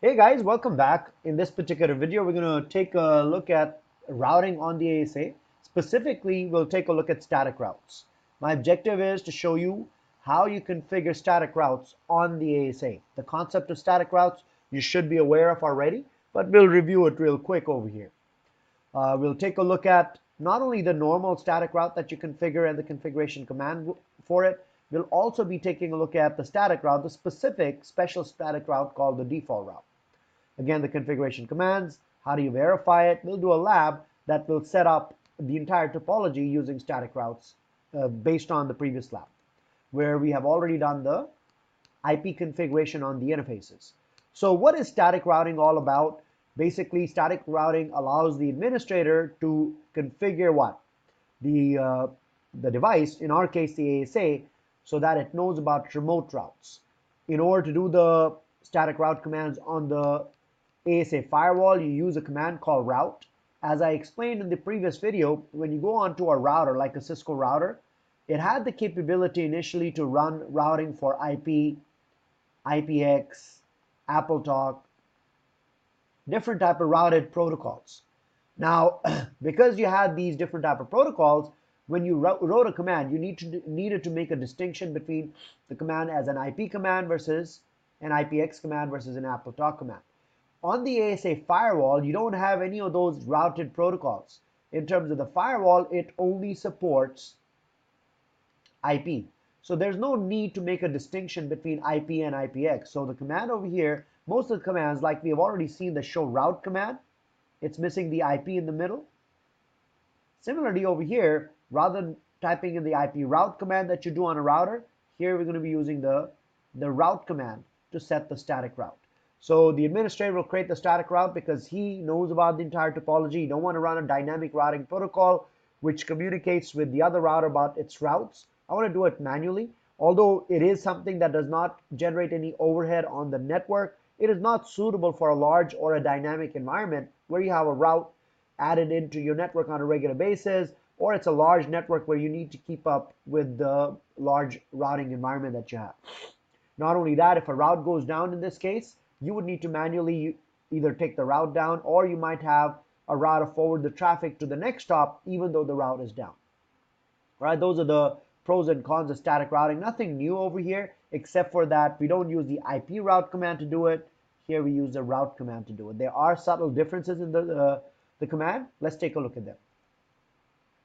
Hey guys, welcome back. In this particular video, we're going to take a look at routing on the ASA. Specifically, we'll take a look at static routes. My objective is to show you how you configure static routes on the ASA. The concept of static routes you should be aware of already, but we'll review it real quick over here. We'll take a look at not only the normal static route that you configure and the configuration command for it, we'll also be taking a look at the static route, the specific special static route called the default route. Again, the configuration commands, how do you verify it? We'll do a lab that will set up the entire topology using static routes based on the previous lab, where we have already done the IP configuration on the interfaces. So what is static routing all about? Basically, static routing allows the administrator to configure what? The device, in our case the ASA, so that it knows about remote routes. In order to do the static route commands on the ASA firewall, you use a command called route. As I explained in the previous video, when you go onto a router like a Cisco router, it had the capability initially to run routing for IP, IPX, AppleTalk, different type of routed protocols. Now, because you had these different type of protocols, when you wrote a command, you needed to make a distinction between the command as an IP command versus an IPX command versus an AppleTalk command. On the ASA firewall, you don't have any of those routed protocols. In terms of the firewall, it only supports IP. So there's no need to make a distinction between IP and IPX. So the command over here, most of the commands, like we have already seen the show route command, it's missing the IP in the middle. Similarly over here, rather than typing in the IP route command that you do on a router, here we're going to be using the route command to set the static route. So the administrator will create the static route because he knows about the entire topology. You don't want to run a dynamic routing protocol which communicates with the other router about its routes. I want to do it manually. Although it is something that does not generate any overhead on the network, it is not suitable for a large or a dynamic environment where you have a route added into your network on a regular basis, or it's a large network where you need to keep up with the large routing environment that you have. Not only that, if a route goes down in this case, you would need to manually either take the route down, or you might have a route to forward the traffic to the next stop even though the route is down. All right, those are the pros and cons of static routing. Nothing new over here except for that we don't use the IP route command to do it. Here we use the route command to do it. There are subtle differences in the command. Let's take a look at them.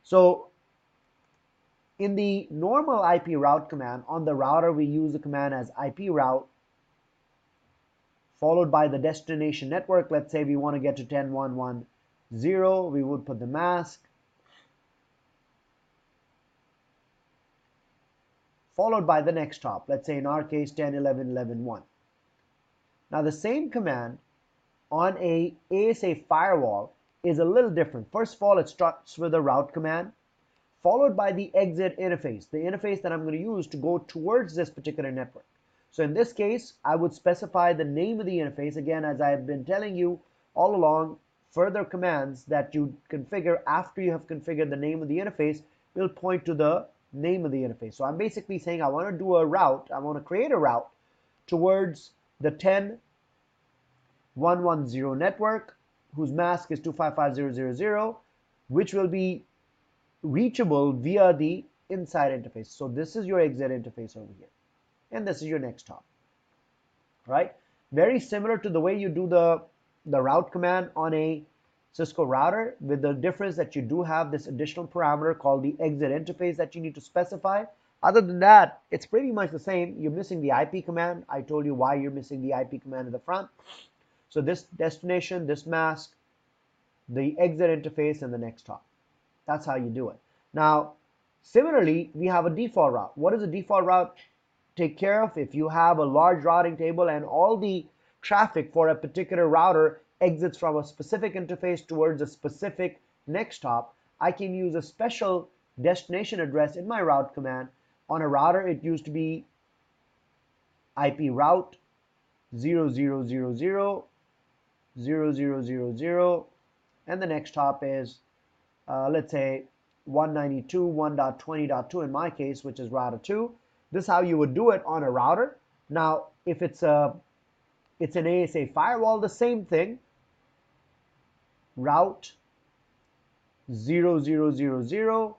So in the normal IP route command on the router, we use the command as IP route followed by the destination network. Let's say we want to get to 10.1.1.0. We would put the mask followed by the next hop. Let's say in our case 10.11.11.1. Now the same command on a ASA firewall is a little different. First of all, it starts with a route command followed by the exit interface, the interface that I'm going to use to go towards this particular network. So in this case, I would specify the name of the interface. Again, as I've been telling you all along, further commands that you configure after you have configured the name of the interface will point to the name of the interface. So I'm basically saying I want to do a route, I want to create a route towards the 10.1.1.0 network whose mask is 255.0.0.0, which will be reachable via the inside interface. So this is your exit interface over here, and this is your next hop, right? Very similar to the way you do the route command on a Cisco router, with the difference that you do have this additional parameter called the exit interface that you need to specify. Other than that, it's pretty much the same. You're missing the IP command. I told you why you're missing the IP command at the front. So this destination, this mask, the exit interface, and the next hop. That's how you do it. Now, similarly, we have a default route. What does a default route take care of? If you have a large routing table and all the traffic for a particular router exits from a specific interface towards a specific next hop, I can use a special destination address in my route command. On a router, it used to be IP route 0000 and the next hop is let's say 192.1.20.2 in my case, which is router 2. This is how you would do it on a router. Now, if it's a it's an ASA firewall, the same thing. Route 0000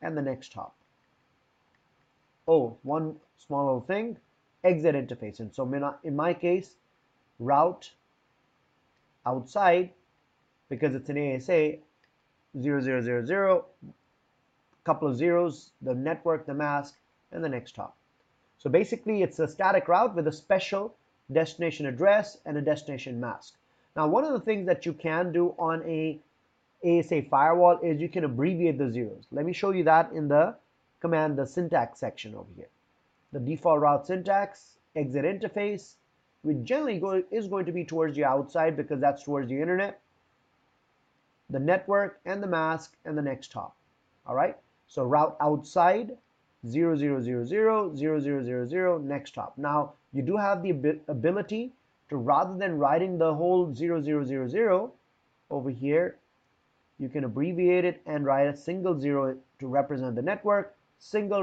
and the next hop. Oh, one small little thing, exit interface. And so in my case, route outside, because it's an ASA, 0000, couple of zeros, the network, the mask, and the next hop. So basically, it's a static route with a special destination address and a destination mask. Now, one of the things that you can do on a ASA firewall is you can abbreviate the zeros. Let me show you that in the command, the syntax section over here. The default route syntax, exit interface, which generally is going to be towards the outside because that's towards the internet, the network, and the mask, and the next hop. All right, so route outside, 0000, next hop. Now, you do have the ability to, rather than writing the whole 0000 over here, you can abbreviate it and write a single 0 to represent the network, single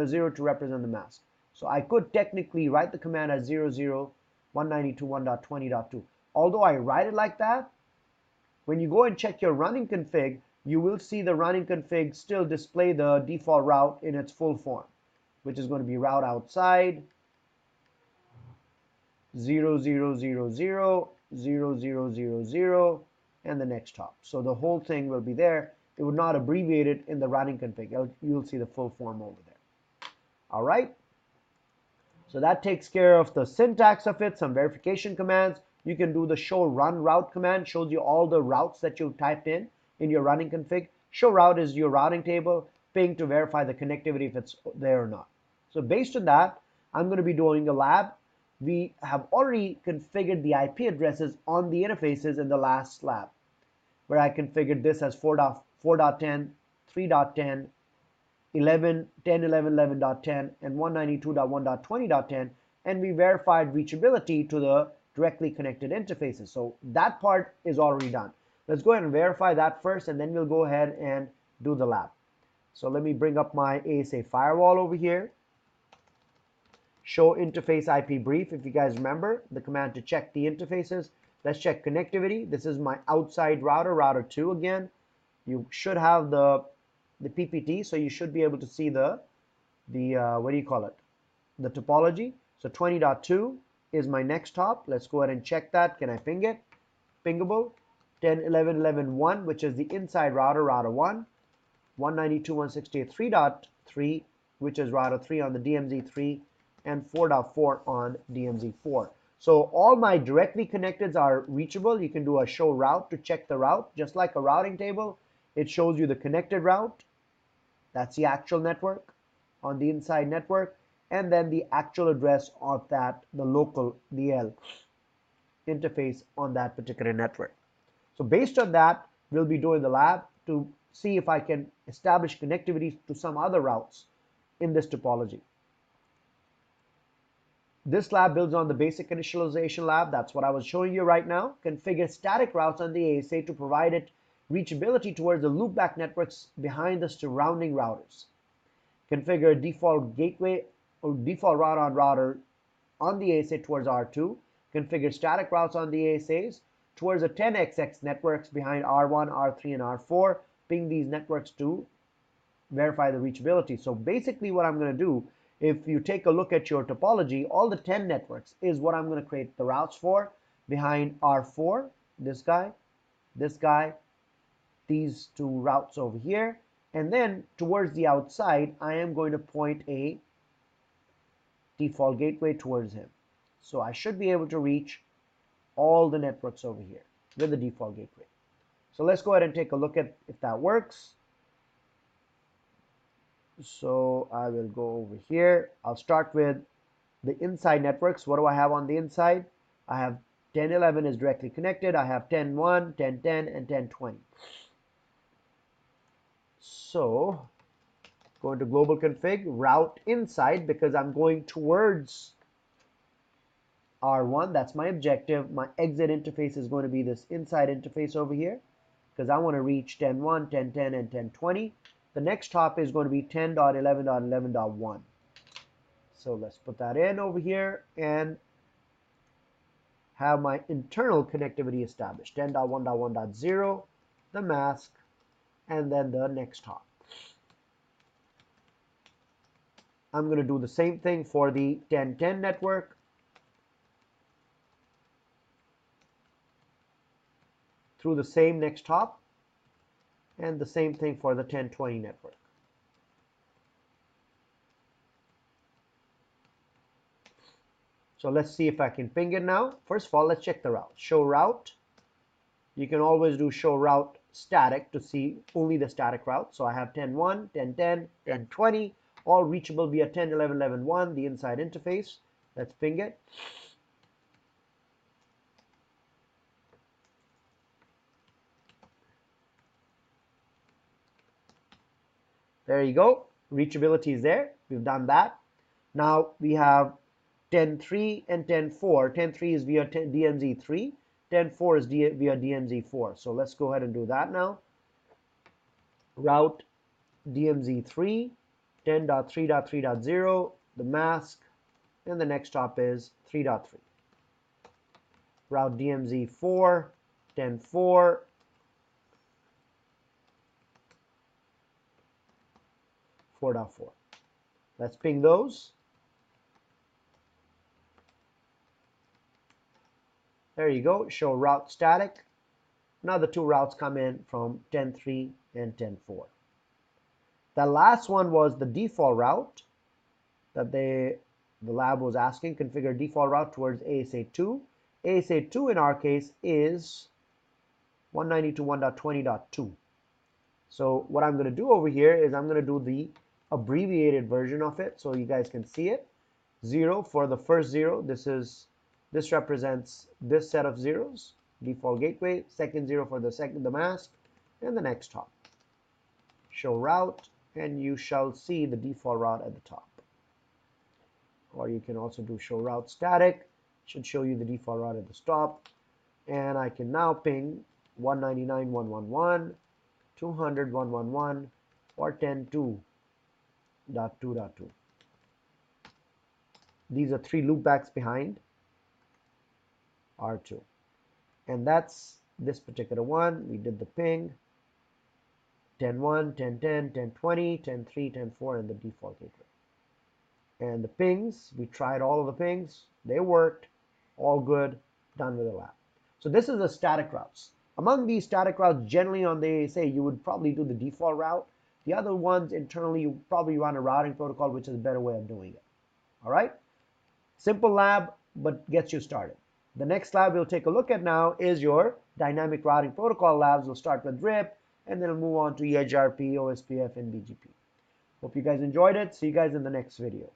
0 to represent the mask. So I could technically write the command as 00.192.1.20.2. Although I write it like that, when you go and check your running config, you will see the running config still display the default route in its full form, which is going to be route outside 0000 and the next hop. So the whole thing will be there. It would not abbreviate it in the running config. You'll see the full form over there. All right. So that takes care of the syntax of it, some verification commands. You can do the show run route command, shows you all the routes that you typed in your running config. Show route is your routing table, ping to verify the connectivity if it's there or not. So based on that, I'm going to be doing a lab. We have already configured the IP addresses on the interfaces in the last lab, where I configured this as 4.4.10, 3.10, 10.11.11.10, and 192.1.20.10, and we verified reachability to the directly connected interfaces. So that part is already done. Let's go ahead and verify that first, and then we'll go ahead and do the lab. So let me bring up my ASA firewall over here. Show interface IP brief. If you guys remember the command to check the interfaces, let's check connectivity. This is my outside router, router 2 again. You should have the PPT, so you should be able to see the what do you call it? The topology. So 20.2 is my next hop. Let's go ahead and check that. Can I ping it? Pingable. 10.11.11.1, which is the inside router, router 1. 192.168.3.3, which is router 3 on the DMZ3, and 4.4 on DMZ4. So all my directly connecteds are reachable. You can do a show route to check the route, just like a routing table. It shows you the connected route. That's the actual network on the inside network, and then the actual address of that, the local DL interface on that particular network. So based on that, we'll be doing the lab to see if I can establish connectivity to some other routes in this topology. This lab builds on the basic initialization lab. That's what I was showing you right now. Configure static routes on the ASA to provide it reachability towards the loopback networks behind the surrounding routers. Configure default gateway or default route on router on the ASA towards R2. Configure static routes on the ASAs towards the 10xx networks behind R1, R3, and R4. Ping these networks to verify the reachability. So basically what I'm going to do, if you take a look at your topology, all the 10 networks is what I'm going to create the routes for behind R4, this guy, these two routes over here. And then towards the outside, I am going to point a default gateway towards him. So I should be able to reach all the networks over here with the default gateway. So let's go ahead and take a look at if that works. So I will go over here. I'll start with the inside networks. What do I have on the inside? I have 10.11 is directly connected. I have 10.1, 10.10, and 10.20. So go into global config, route inside, because I'm going towards R1. That's my objective. My exit interface is going to be this inside interface over here, because I want to reach 10.1, 10.10, and 10.20. The next hop is going to be 10.11.11.1. So let's put that in over here and have my internal connectivity established. 10.1.1.0, the mask, and then the next hop. I'm going to do the same thing for the 10.10 network. Through the same next hop, and the same thing for the 1020 network. So let's see if I can ping it now. First of all, let's check the route. Show route. You can always do show route static to see only the static route. So I have 10.1, 10.10, 10.20, all reachable via 10.11, 11.1, the inside interface. Let's ping it. There you go. Reachability is there. We've done that. Now we have 10.3 and 10.4. 10.3 is via DMZ3. 10.4 is via DMZ4. So let's go ahead and do that now. Route DMZ3, 10.3.3.0, the mask, and the next hop is 3.3. Route DMZ4, 10.4, 4.4. Let's ping those. There you go. Show route static. Now the two routes come in from 10.3 and 10.4. The last one was the default route that the lab was asking. Configure default route towards ASA2. ASA2 in our case is 192.1.20.2. So what I'm going to do over here is I'm going to do the abbreviated version of it so you guys can see it. 0 for the first 0. This represents this set of zeros, default gateway. Second 0 for the mask, and the next hop. Show route, and you shall see the default route at the top. Or you can also do show route static. Should show you the default route at the top. And I can now ping 199.111, 200.111, or 10.2.2.2. These are 3 loopbacks behind R2. And that's this particular one. We did the ping. 10.1, 10.10, 10.20, 10.3, 10.4, and the default gateway. And the pings, we tried all of the pings. They worked. All good. Done with the lab. So this is the static routes. Among these static routes, generally on the ASA, you would probably do the default route. The other ones, internally, you probably run a routing protocol, which is a better way of doing it. All right? Simple lab, but gets you started. The next lab we'll take a look at now is your dynamic routing protocol labs. We'll start with RIP, and then we'll move on to EdgeRP, OSPF, and BGP. Hope you guys enjoyed it. See you guys in the next video.